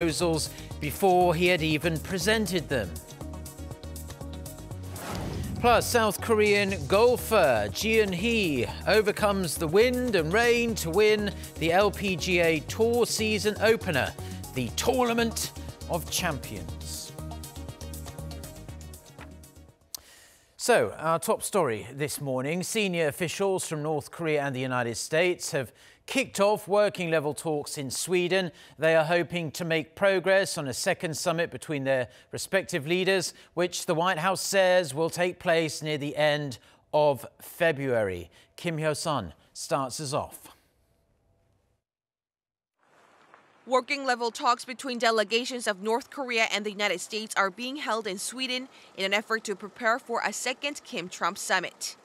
proposals before he had even presented them. Plus, South Korean golfer Ji Eun-hee overcomes the wind and rain to win the LPGA Tour season opener, the Tournament of Champions. So, our top story this morning. Senior officials from North Korea and the United States have kicked off working-level talks in Sweden. They are hoping to make progress on a second summit between their respective leaders, which the White House says will take place near the end of February. Kim Hyo-sun starts us off. Working-level talks between delegations of North Korea and the United States are being held in Sweden in an effort to prepare for a second Kim-Trump summit.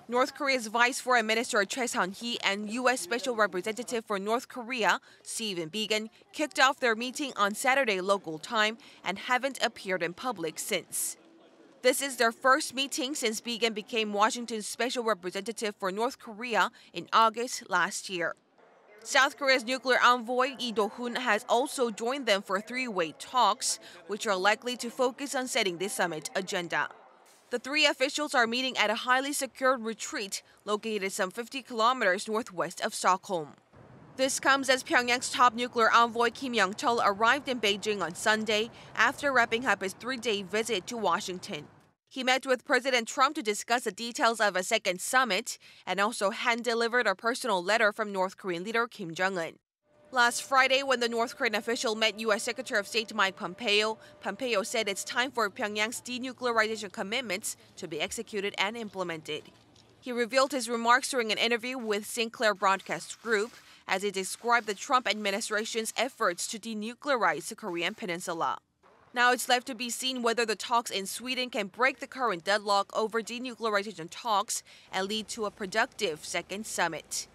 North Korea's Vice Foreign Minister Ji Eun-hee and U.S. Special Representative for North Korea, Stephen Biegun, kicked off their meeting on Saturday local time and haven't appeared in public since. This is their first meeting since Biegun became Washington's Special Representative for North Korea in August last year. South Korea's nuclear envoy Lee Do-hoon has also joined them for three-way talks, which are likely to focus on setting the summit agenda. The three officials are meeting at a highly secured retreat located some 50 kilometers northwest of Stockholm. This comes as Pyongyang's top nuclear envoy Kim Yong-chol arrived in Beijing on Sunday after wrapping up his three-day visit to Washington. He met with President Trump to discuss the details of a second summit and also hand-delivered a personal letter from North Korean leader Kim Jong-un. Last Friday, when the North Korean official met U.S. Secretary of State Mike Pompeo, Pompeo said it's time for Pyongyang's denuclearization commitments to be executed and implemented. He revealed his remarks during an interview with Sinclair Broadcast Group as he described the Trump administration's efforts to denuclearize the Korean peninsula. Now it's left to be seen whether the talks in Sweden can break the current deadlock over denuclearization talks and lead to a productive second summit.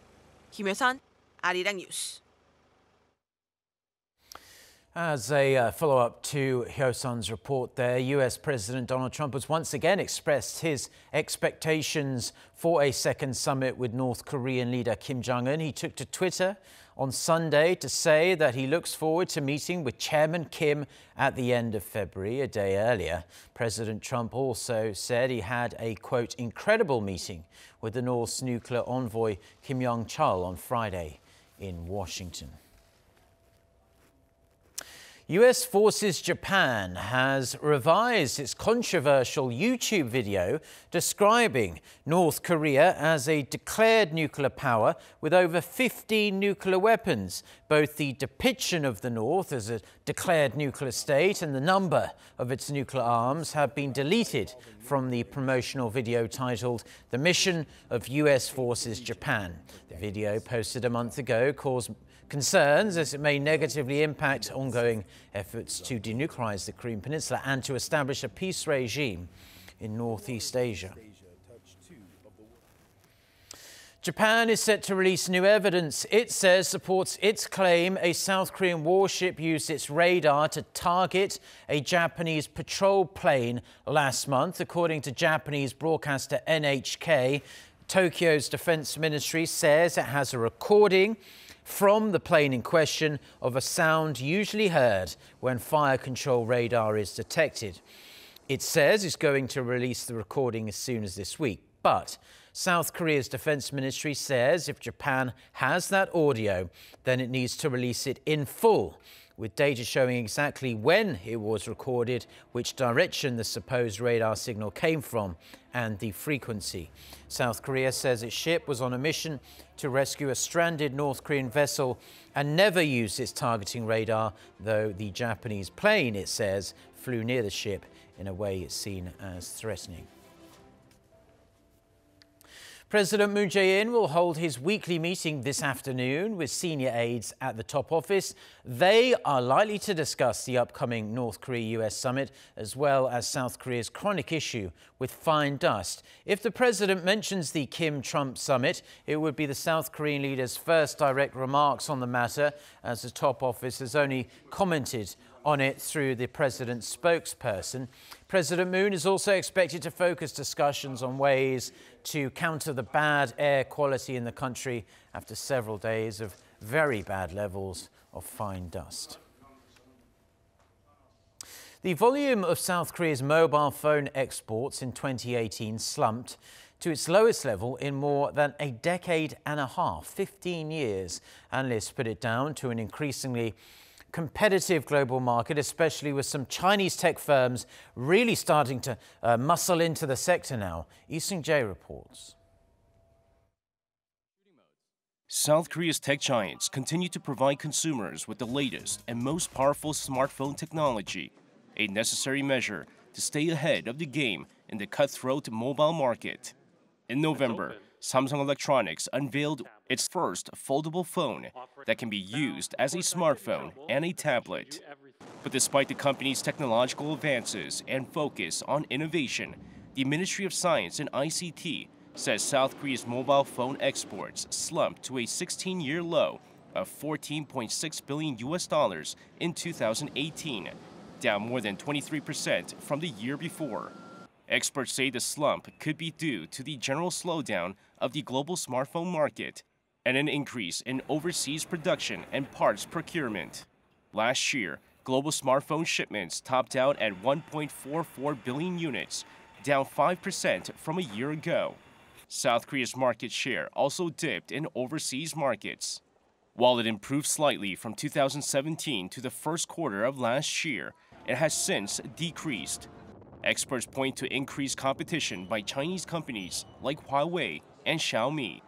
Kim Hyo-sun, Arirang News. As a follow-up to Hyo-sun's report there, US President Donald Trump has once again expressed his expectations for a second summit with North Korean leader Kim Jong-un. He took to Twitter on Sunday to say that he looks forward to meeting with Chairman Kim at the end of February, a day earlier. President Trump also said he had a, quote, incredible meeting with the North's nuclear envoy Kim Yong-chol on Friday in Washington. U.S. Forces Japan has revised its controversial YouTube video describing North Korea as a declared nuclear power with over 15 nuclear weapons. Both the depiction of the North as a declared nuclear state and the number of its nuclear arms have been deleted from the promotional video titled "The Mission of U.S. Forces Japan." The video, posted a month ago, caused concerns as it may negatively impact ongoing efforts to denuclearize the Korean Peninsula and to establish a peace regime in Northeast Asia. Japan is set to release new evidence it says supports its claim a South Korean warship used its radar to target a Japanese patrol plane last month. According to Japanese broadcaster NHK, Tokyo's defense ministry says it has a recording from the plane in question of a sound usually heard when fire control radar is detected. It says it's going to release the recording as soon as this week. But South Korea's defense ministry says if Japan has that audio, then it needs to release it in full, with data showing exactly when it was recorded, which direction the supposed radar signal came from, and the frequency. South Korea says its ship was on a mission to rescue a stranded North Korean vessel and never used its targeting radar, though the Japanese plane, it says, flew near the ship in a way it's seen as threatening. President Moon Jae-in will hold his weekly meeting this afternoon with senior aides at the top office. They are likely to discuss the upcoming North Korea-U.S. summit, as well as South Korea's chronic issue with fine dust. If the president mentions the Kim-Trump summit, it would be the South Korean leader's first direct remarks on the matter, as the top office has only commented on it through the president's spokesperson. President Moon is also expected to focus discussions on ways to counter the bad air quality in the country after several days of very bad levels of fine dust. The volume of South Korea's mobile phone exports in 2018 slumped to its lowest level in more than a decade and a half, 15 years. Analysts put it down to an increasingly competitive global market, especially with some Chinese tech firms really starting to muscle into the sector now. Lee Seung-jae reports. South Korea's tech giants continue to provide consumers with the latest and most powerful smartphone technology, a necessary measure to stay ahead of the game in the cutthroat mobile market. In November, Samsung Electronics unveiled its first foldable phone that can be used as a smartphone and a tablet. But despite the company's technological advances and focus on innovation, the Ministry of Science and ICT says South Korea's mobile phone exports slumped to a 16-year low of $14.6 billion in 2018, down more than 23% from the year before. Experts say the slump could be due to the general slowdown of the global smartphone market and an increase in overseas production and parts procurement. Last year, global smartphone shipments topped out at 1.44 billion units, down 5% from a year ago. South Korea's market share also dipped in overseas markets. While it improved slightly from 2017 to the first quarter of last year, it has since decreased. Experts point to increased competition by Chinese companies like Huawei and Xiaomi.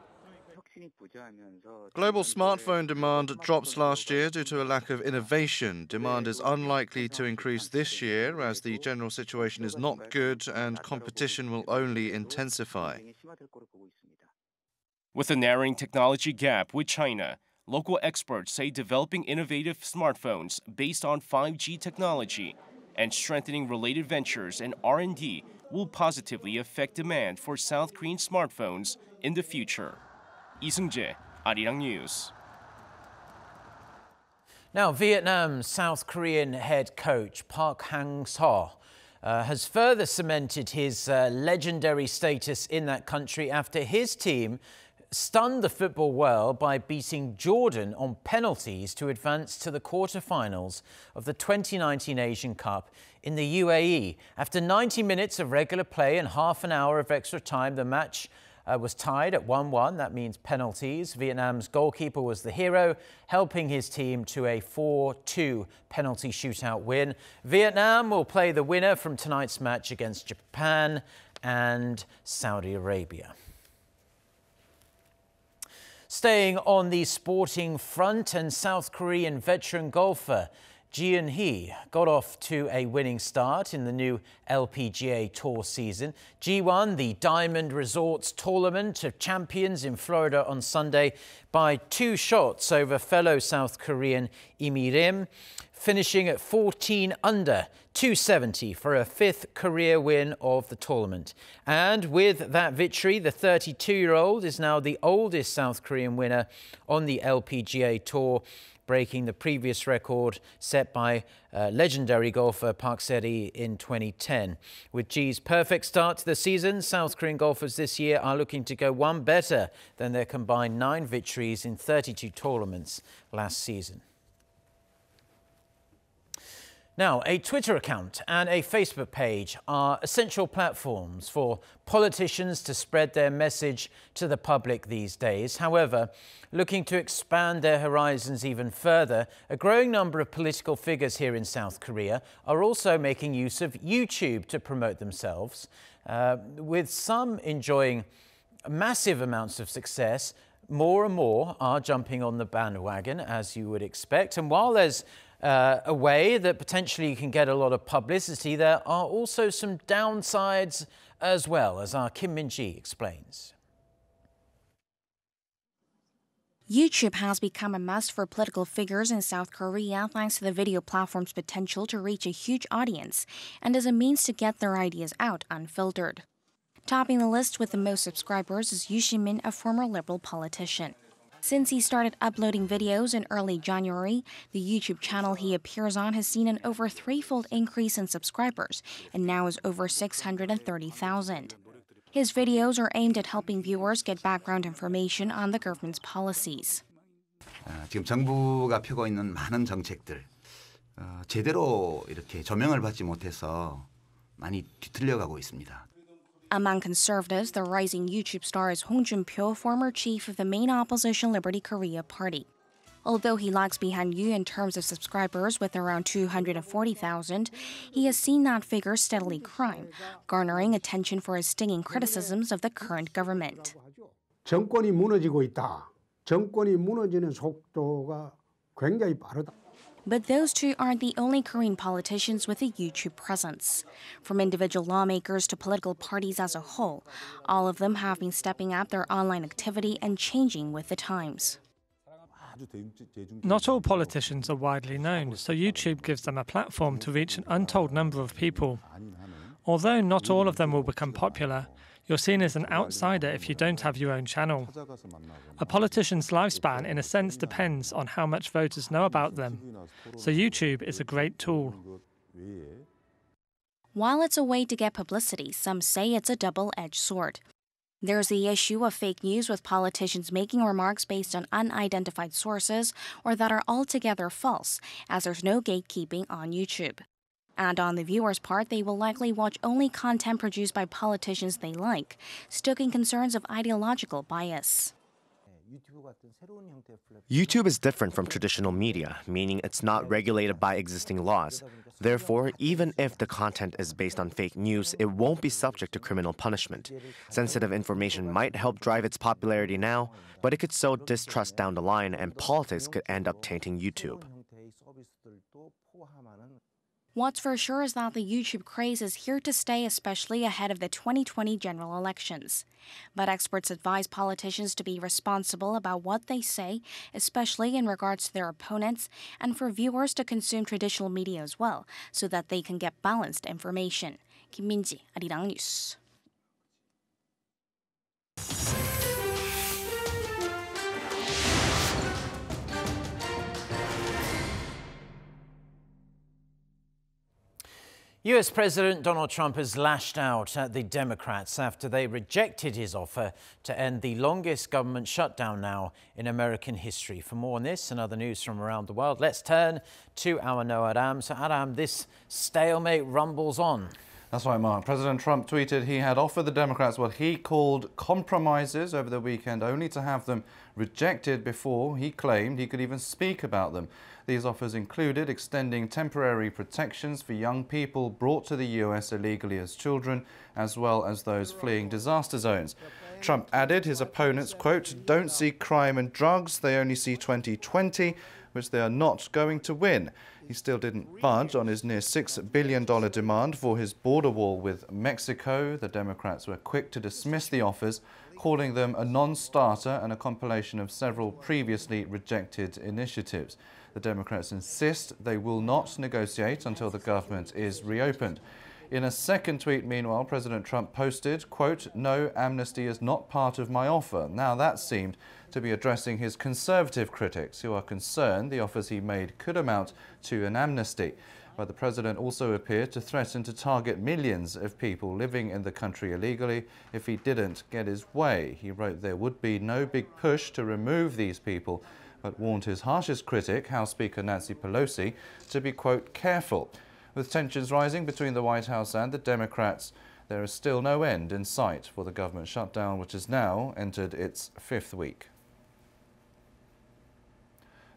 Global smartphone demand drops last year due to a lack of innovation. Demand is unlikely to increase this year as the general situation is not good and competition will only intensify. With a narrowing technology gap with China, local experts say developing innovative smartphones based on 5G technology and strengthening related ventures and R&D will positively affect demand for South Korean smartphones in the future. Lee Seung-jae, Arirang News. Now, Vietnam's South Korean head coach Park Hang-seo has further cemented his legendary status in that country after his team stunned the football world by beating Jordan on penalties to advance to the quarter-finals of the 2019 Asian Cup in the UAE. After 90 minutes of regular play and half an hour of extra time, the match was tied at 1-1. That means penalties. Vietnam's goalkeeper was the hero, helping his team to a 4-2 penalty shootout win. Vietnam will play the winner from tonight's match against Japan and Saudi Arabia. Staying on the sporting front, and South Korean veteran golfer Ji Eun-hee got off to a winning start in the new LPGA Tour season. Ji won the Diamond Resorts Tournament of Champions in Florida on Sunday by 2 shots over fellow South Korean Lee Mi-rim, finishing at 14 under 270 for a 5th career win of the tournament. And with that victory, the 32-year-old is now the oldest South Korean winner on the LPGA Tour, breaking the previous record set by legendary golfer Park Se-ri in 2010. With Ji's perfect start to the season, South Korean golfers this year are looking to go one better than their combined 9 victories in 32 tournaments last season. Now, a Twitter account and a Facebook page are essential platforms for politicians to spread their message to the public these days. However, looking to expand their horizons even further, a growing number of political figures here in South Korea are also making use of YouTube to promote themselves, with some enjoying massive amounts of success. More and more are jumping on the bandwagon, as you would expect. And while there's a way that potentially you can get a lot of publicity, there are also some downsides as well, as our Kim Min-ji explains. YouTube has become a must for political figures in South Korea thanks to the video platform's potential to reach a huge audience and as a means to get their ideas out unfiltered. Topping the list with the most subscribers is Yoo Min, a former liberal politician. Since he started uploading videos in early January, the YouTube channel he appears on has seen an over 3-fold increase in subscribers and now is over 630,000. His videos are aimed at helping viewers get background information on the government's policies. 지금 정부가 펴고 있는 많은 정책들, 제대로 이렇게 조명을 받지 못해서 많이 뒤틀려가고 있습니다. Among conservatives, the rising YouTube star is Hong Jun-pyo, former chief of the main opposition Liberty Korea party. Although he lags behind Yoo in terms of subscribers with around 240,000, he has seen that figure steadily climb, garnering attention for his stinging criticisms of the current government. 정권이 무너지고 있다. 정권이 무너지는 속도가 굉장히 빠르다. But those two aren't the only Korean politicians with a YouTube presence. From individual lawmakers to political parties as a whole, all of them have been stepping up their online activity and changing with the times. Not all politicians are widely known, so YouTube gives them a platform to reach an untold number of people. Although not all of them will become popular, you're seen as an outsider if you don't have your own channel. A politician's lifespan, in a sense, depends on how much voters know about them. So YouTube is a great tool. While it's a way to get publicity, some say it's a double-edged sword. There's the issue of fake news with politicians making remarks based on unidentified sources or that are altogether false, as there's no gatekeeping on YouTube. And on the viewers' part, they will likely watch only content produced by politicians they like, stoking concerns of ideological bias. YouTube is different from traditional media, meaning it's not regulated by existing laws. Therefore, even if the content is based on fake news, it won't be subject to criminal punishment. Sensitive information might help drive its popularity now, but it could sow distrust down the line, and politics could end up tainting YouTube. What's for sure is that the YouTube craze is here to stay, especially ahead of the 2020 general elections. But experts advise politicians to be responsible about what they say, especially in regards to their opponents, and for viewers to consume traditional media as well, so that they can get balanced information. 김민지, Arirang News. US President Donald Trump has lashed out at the Democrats after they rejected his offer to end the longest government shutdown now in American history. For more on this and other news from around the world, let's turn to our Noah Aram. So Aram, this stalemate rumbles on. That's right, Mark. President Trump tweeted he had offered the Democrats what he called compromises over the weekend, only to have them rejected before he claimed he could even speak about them. These offers included extending temporary protections for young people brought to the US illegally as children, as well as those fleeing disaster zones. Trump added his opponents, quote, don't see crime and drugs, they only see 2020, which they are not going to win. He still didn't budge on his near $6 billion demand for his border wall with Mexico. The Democrats were quick to dismiss the offers, calling them a non-starter and a compilation of several previously rejected initiatives. The Democrats insist they will not negotiate until the government is reopened. In a second tweet, meanwhile, President Trump posted, quote, no, amnesty is not part of my offer. Now that seemed to be addressing his conservative critics who are concerned the offers he made could amount to an amnesty. But the president also appeared to threaten to target millions of people living in the country illegally if he didn't get his way. He wrote there would be no big push to remove these people, but warned his harshest critic, House Speaker Nancy Pelosi, to be, quote, careful. With tensions rising between the White House and the Democrats, there is still no end in sight for the government shutdown, which has now entered its 5th week.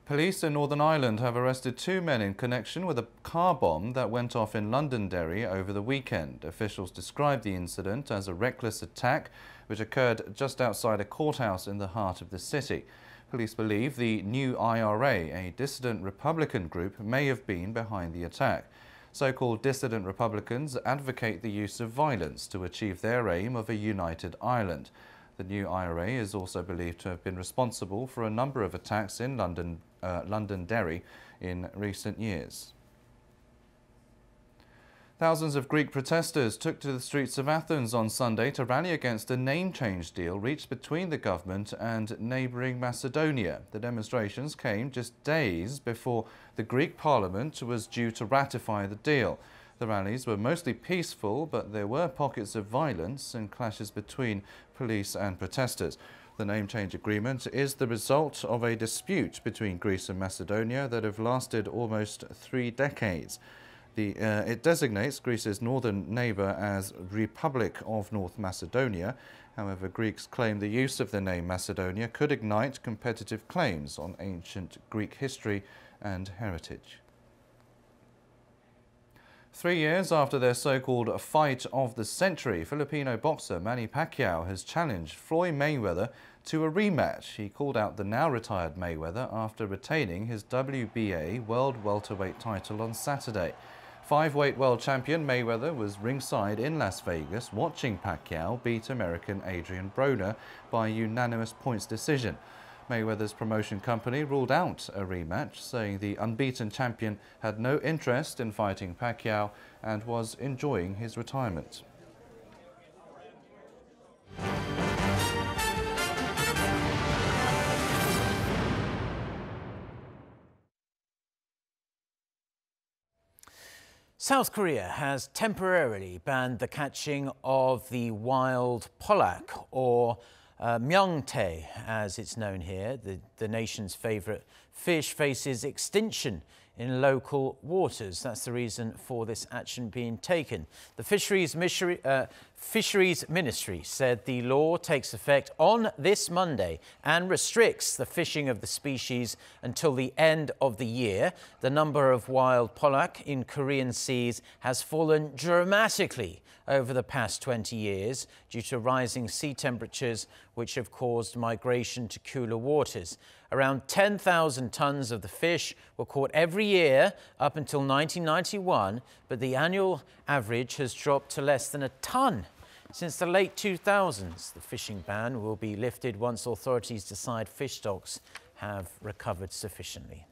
Police in Northern Ireland have arrested 2 men in connection with a car bomb that went off in Londonderry over the weekend. Officials described the incident as a reckless attack which occurred just outside a courthouse in the heart of the city. Police believe the New IRA, a dissident Republican group, may have been behind the attack. So-called dissident Republicans advocate the use of violence to achieve their aim of a united Ireland. The New IRA is also believed to have been responsible for a number of attacks in Londonderry in recent years. Thousands of Greek protesters took to the streets of Athens on Sunday to rally against a name change deal reached between the government and neighbouring Macedonia. The demonstrations came just days before the Greek parliament was due to ratify the deal. The rallies were mostly peaceful, but there were pockets of violence and clashes between police and protesters. The name change agreement is the result of a dispute between Greece and Macedonia that have lasted almost 3 decades. It designates Greece's northern neighbour as Republic of North Macedonia. However, Greeks claim the use of the name Macedonia could ignite competitive claims on ancient Greek history and heritage. 3 years after their so-called fight of the century, Filipino boxer Manny Pacquiao has challenged Floyd Mayweather to a rematch. He called out the now-retired Mayweather after retaining his WBA World Welterweight title on Saturday. 5-weight world champion Mayweather was ringside in Las Vegas watching Pacquiao beat American Adrian Broner by unanimous points decision. Mayweather's promotion company ruled out a rematch, saying the unbeaten champion had no interest in fighting Pacquiao and was enjoying his retirement. South Korea has temporarily banned the catching of the wild Pollock, or Myung-tae, as it's known here. The nation's favourite fish faces extinction in local waters. That's the reason for this action being taken. The Fisheries Ministry said the law takes effect on this Monday and restricts the fishing of the species until the end of the year. The number of wild pollock in Korean seas has fallen dramatically over the past 20 years due to rising sea temperatures, which have caused migration to cooler waters. Around 10,000 tons of the fish were caught every year up until 1991, but the annual average has dropped to less than a ton since the late 2000s. The fishing ban will be lifted once authorities decide fish stocks have recovered sufficiently.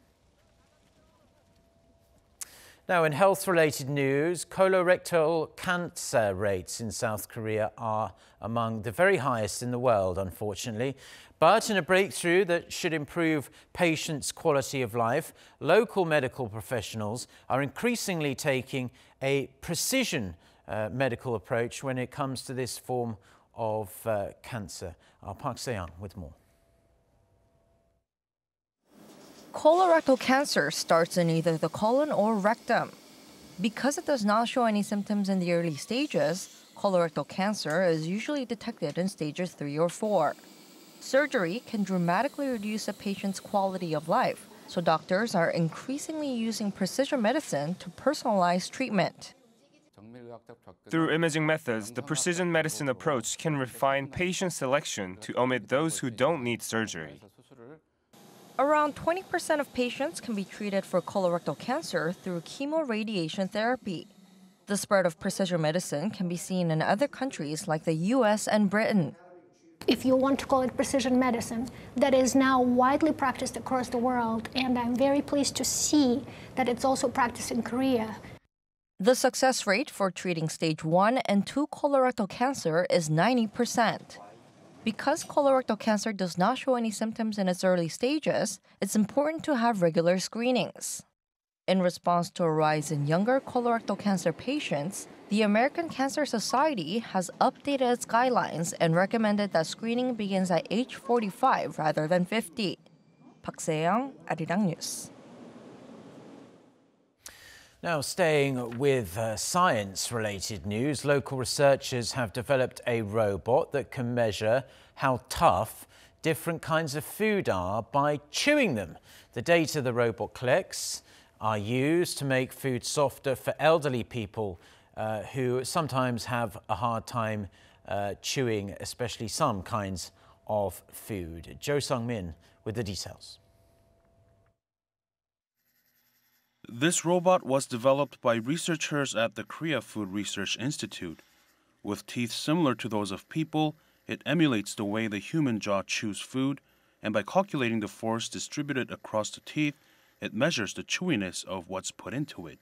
Now, in health-related news, colorectal cancer rates in South Korea are among the very highest in the world, unfortunately. But in a breakthrough that should improve patients' quality of life, local medical professionals are increasingly taking a precision medical approach when it comes to this form of cancer. Park Se-young with more. Colorectal cancer starts in either the colon or rectum. Because it does not show any symptoms in the early stages, colorectal cancer is usually detected in stages 3 or 4. Surgery can dramatically reduce a patient's quality of life, so doctors are increasingly using precision medicine to personalize treatment. Through imaging methods, the precision medicine approach can refine patient selection to omit those who don't need surgery. Around 20% of patients can be treated for colorectal cancer through chemoradiation therapy. The spread of precision medicine can be seen in other countries like the U.S. and Britain. If you want to call it precision medicine, that is now widely practiced across the world, and I'm very pleased to see that it's also practiced in Korea. The success rate for treating stage 1 and 2 colorectal cancer is 90%. Because colorectal cancer does not show any symptoms in its early stages, it's important to have regular screenings. In response to a rise in younger colorectal cancer patients, the American Cancer Society has updated its guidelines and recommended that screening begins at age 45 rather than 50. Park Se-young, Arirang News. Now, staying with science-related news, local researchers have developed a robot that can measure how tough different kinds of food are by chewing them. The data the robot collects are used to make food softer for elderly people who sometimes have a hard time chewing, especially some kinds of food. Jo Sung-min with the details. This robot was developed by researchers at the Korea Food Research Institute. With teeth similar to those of people, it emulates the way the human jaw chews food, and by calculating the force distributed across the teeth, it measures the chewiness of what's put into it.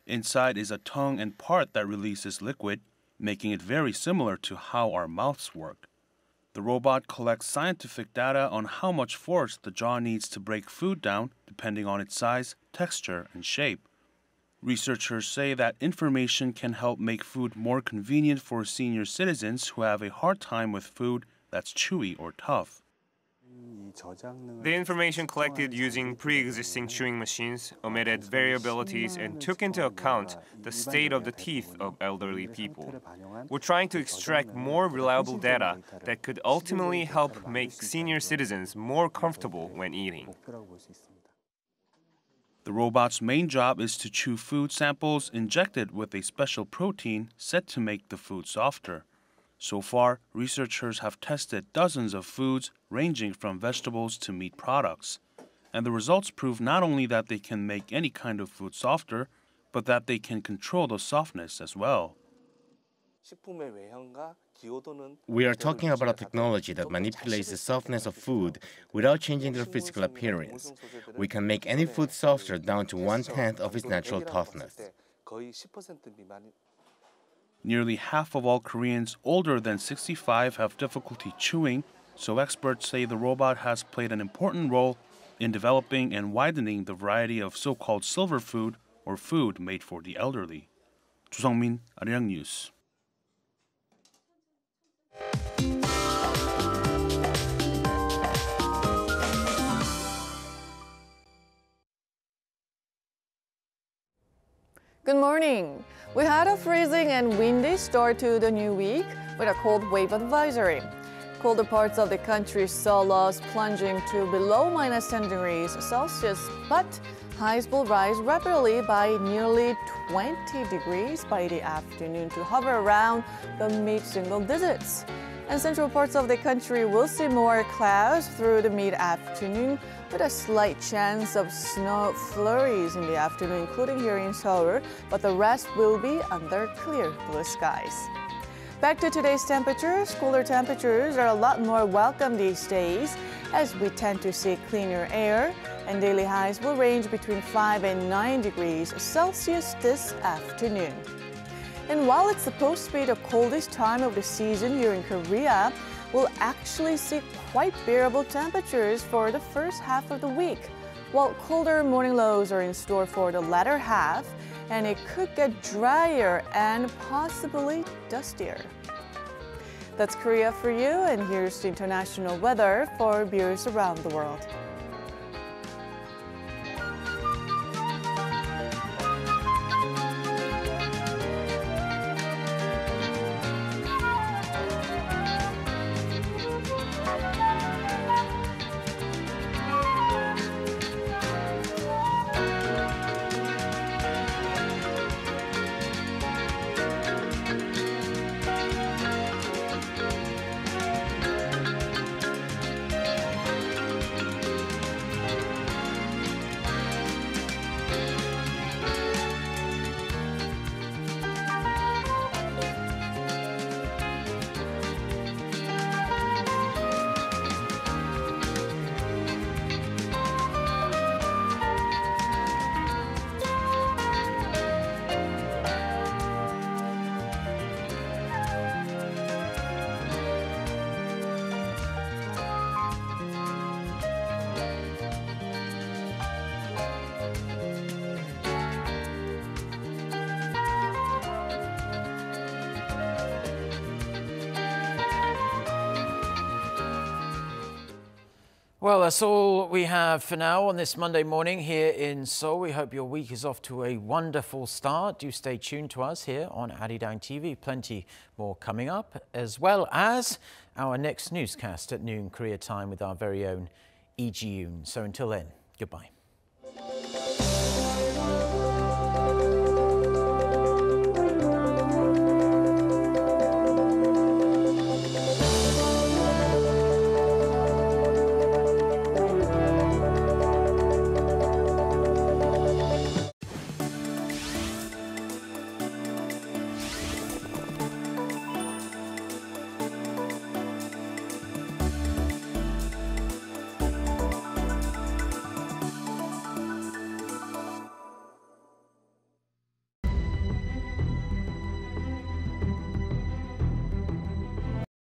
Inside is a tongue and part that releases liquid, making it very similar to how our mouths work. The robot collects scientific data on how much force the jaw needs to break food down, depending on its size, texture, and shape. Researchers say that information can help make food more convenient for senior citizens who have a hard time with food that's chewy or tough. The information collected using pre-existing chewing machines omitted variabilities and took into account the state of the teeth of elderly people. We're trying to extract more reliable data that could ultimately help make senior citizens more comfortable when eating. The robot's main job is to chew food samples injected with a special protein set to make the food softer. So far, researchers have tested dozens of foods ranging from vegetables to meat products. And the results prove not only that they can make any kind of food softer, but that they can control the softness as well. We are talking about a technology that manipulates the softness of food without changing their physical appearance. We can make any food softer down to 1/10 of its natural toughness. Nearly half of all Koreans older than 65 have difficulty chewing, so experts say the robot has played an important role in developing and widening the variety of so-called silver food or food made for the elderly. 조성민, Arirang News. Good morning. We had a freezing and windy start to the new week with a cold wave advisory. Colder parts of the country saw lows plunging to below -10 degrees Celsius, but highs will rise rapidly by nearly 20 degrees by the afternoon to hover around the mid-single digits. And central parts of the country will see more clouds through the mid-afternoon with a slight chance of snow flurries in the afternoon, including here in Seoul, but the rest will be under clear blue skies. Back to today's temperatures. Cooler temperatures are a lot more welcome these days as we tend to see cleaner air, and daily highs will range between 5 and 9 degrees Celsius this afternoon. And while it's supposed to be the coldest time of the season here in Korea, we'll actually see quite bearable temperatures for the first half of the week, while colder morning lows are in store for the latter half, and it could get drier and possibly dustier. That's Korea for you, and here's the international weather for viewers around the world. Well, that's all we have for now on this Monday morning here in Seoul. We hope your week is off to a wonderful start. Do stay tuned to us here on Arirang TV. Plenty more coming up, as well as our next newscast at noon Korea time with our very own Ji Eun-hee. So until then, goodbye.